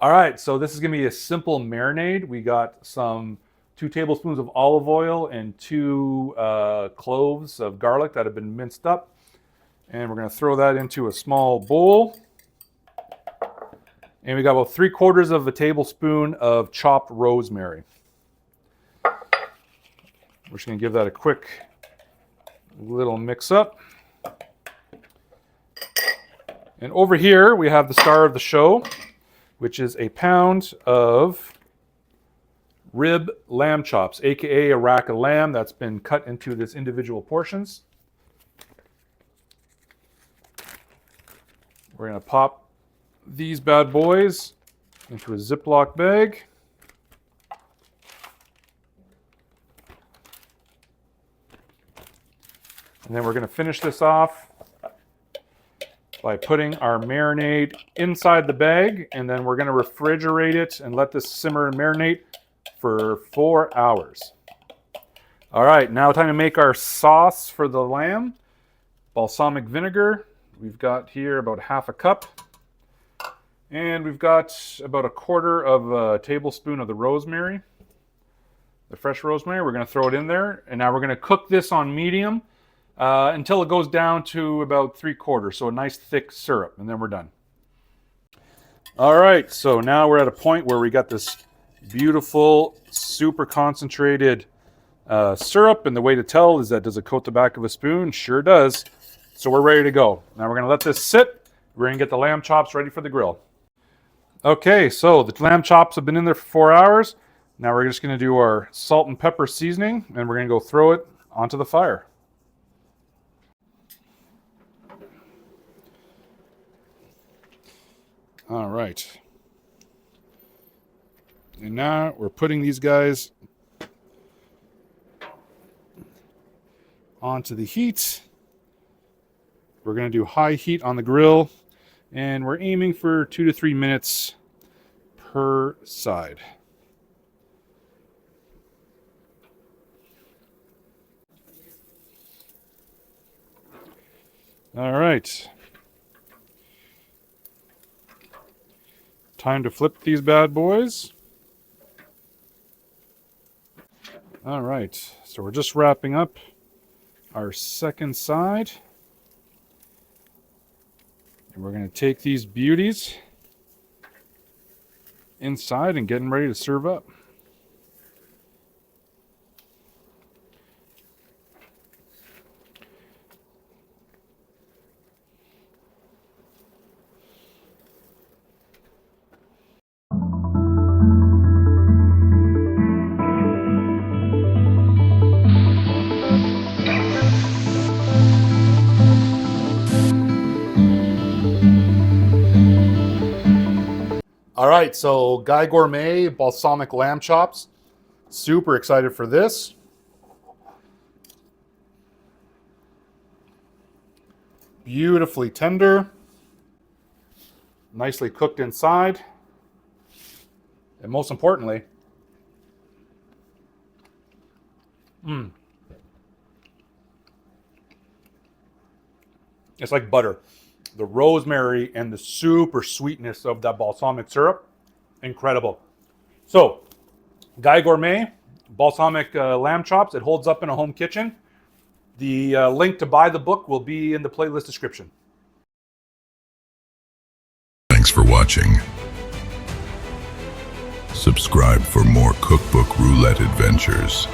All right, so this is gonna be a simple marinade. We got 2 tablespoons of olive oil and 2 cloves of garlic that have been minced up. And we're gonna throw that into a small bowl. And we got about 3/4 of a tablespoon of chopped rosemary. We're just gonna give that a quick little mix up. And over here, we have the star of the show, which is a pound of rib lamb chops, aka a rack of lamb that's been cut into this individual portions. We're gonna pop these bad boys into a Ziploc bag. And then we're gonna finish this off by putting our marinade inside the bag, and then we're gonna refrigerate it and let this simmer and marinate for 4 hours. All right, now time to make our sauce for the lamb. Balsamic vinegar, we've got here about 1/2 cup. And we've got about 1/4 of a tablespoon of the rosemary, the fresh rosemary. We're gonna throw it in there, and now we're gonna cook this on medium until it goes down to about 3/4, so a nice thick syrup, and then we're done. All right, so now we're at a point where we got this beautiful, super concentrated syrup, and the way to tell is that does it coat the back of a spoon? Sure does. So we're ready to go. Now we're gonna let this sit. We're gonna get the lamb chops ready for the grill. Okay, so the lamb chops have been in there for 4 hours. Now we're just gonna do our salt and pepper seasoning, and we're gonna go throw it onto the fire. All right. And now we're putting these guys onto the heat. We're going to do high heat on the grill, and we're aiming for 2 to 3 minutes per side. All right. Time to flip these bad boys. All right, so we're just wrapping up our second side. And we're going to take these beauties inside and getting ready to serve up. All right, so Guy Gourmet Balsamic Lamb Chops. Super excited for this. Beautifully tender. Nicely cooked inside. And most importantly, it's like butter. The rosemary and the super sweetness of that balsamic syrup, incredible. So, Guy Gourmet Balsamic Lamb Chops. It holds up in a home kitchen. The link to buy the book will be in the playlist description. Thanks for watching. Subscribe for more Cookbook Roulette adventures.